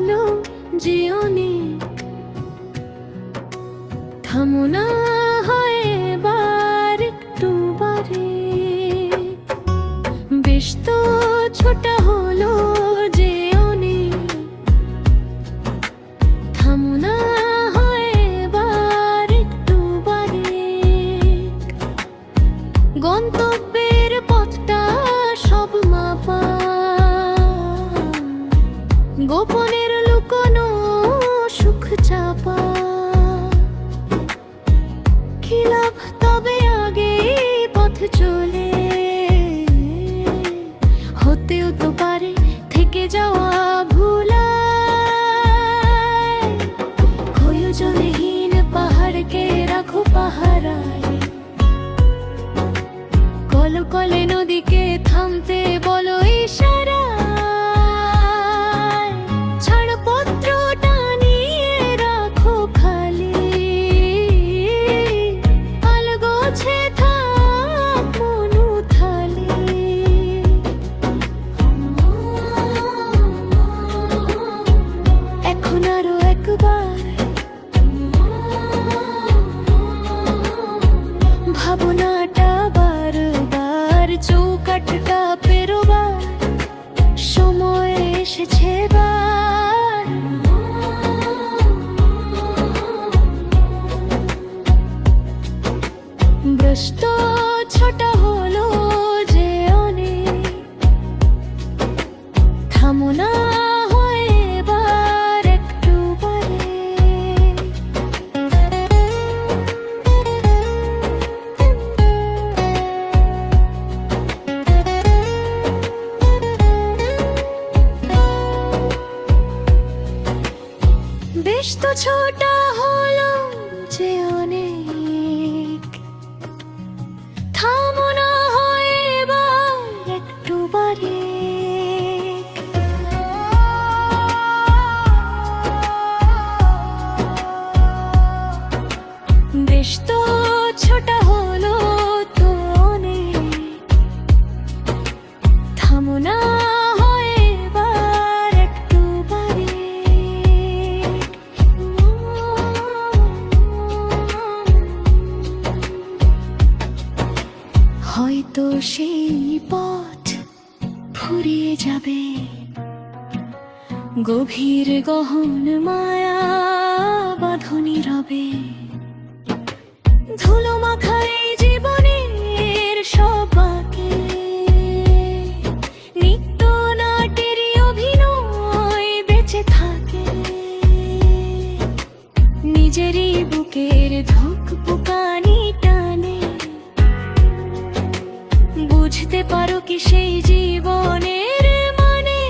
হলো যে অনেক, থামো না হয় এবার একটু বারে। বেশ তো ছোটা হলো যে অনেক, থামো না হয় এবার একটু বারে। গন্তব্যের পথটা সব মাপা, গোপনের লুকোনো সুখ চাপা। কি লাভ তবে আগে পথ চলে, হতেও তো পারে থেকে যাওয়া ভুলায়। প্রয়োজনহীন পাহাড়কে রাখো পাহারায়, কলে কলে নদীকে থামতে বলো ইশারায়। ছাড়পত্রটা নিয়ে রাখো খালি, আলগোছে থাক মন উথালি। এখন আরো একবার ভাবনাটা বারবার চৌকাঠটা পেরোবার সময় এসেছে এবার। ভ্রষ্ট ছোটা হলো যে অনেক, থামো না হয় এবার একটু বারে। বেশ তো ছোটা হলো যে অনেক, থামো না হয় এবার একটু বারে। বেশ তো ছোটা হলো তো অনেক, থামো না হয় এবার একটু বারে। হয়তো সেই পথ ফুরিয়ে যাবে, গভীর গহন মায়া বাঁধনি রবে। ধুলো মাখা এই জীবনের সব বাঁকে, নিত্য নাটেরই অভিনয় বেঁচে থাকে। নিজেরই বুকের ধুক পুকানি টানে, বুঝতে পারো কি সেই জীবনের মানে।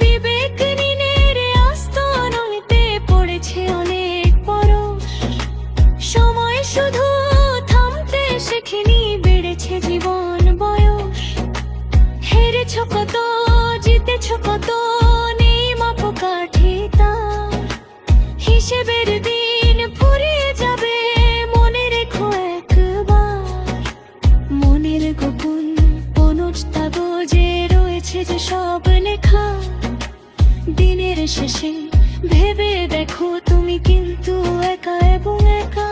বিবেক ঋণের আস্তনতে পড়েছে অনেক পরশ, সময় শুধু থামতে শেখেনি বেড়েছে জীবন বয়স। হেরেছ কত জিতেছ কত নেই মাপকাঠি তার, হিসেবের দিন ফুরিয়ে যাবে মনে রেখো একবার। মনের গোপন অনুজ কাগজে রয়েছে যে সব লেখা, দিনের শেষে ভেবে দেখো তুমি কিন্তু একা এবং একা।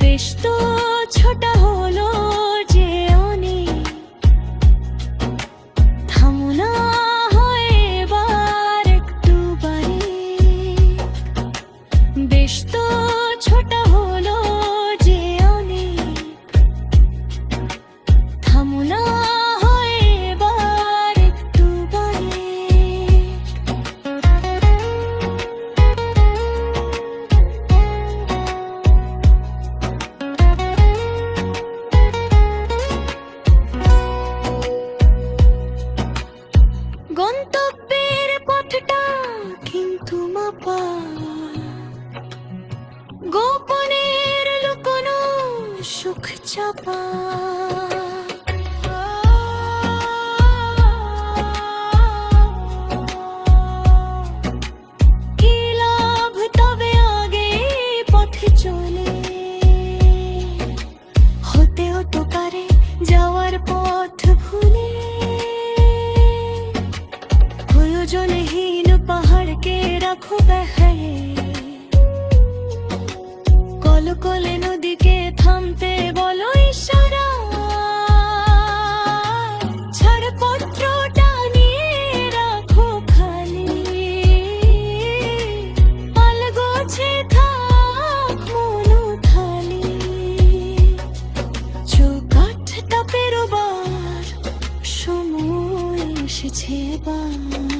বেশ তো ছোটা হলো যে অনেক, থামো না হয় এবার একটু বারে। বেশ তো ছোটা হলো যে অনেক, থামো না হয় এবার একটু বারে। গন্তব্যের পথটা কিন্তু মাপা, গোপনের লুকোনো সুখ চাপা। কি লাভ তবে আগে পথে চলে, হতেও কোলে নদীকে থামতে বলো ইশারা, ছাড়পত্রটা নিয়ে রাখো খালি, আলগোছে থাক মনু খালি, চৌকাঠটা পেরোবার সময় এসেছে এবার।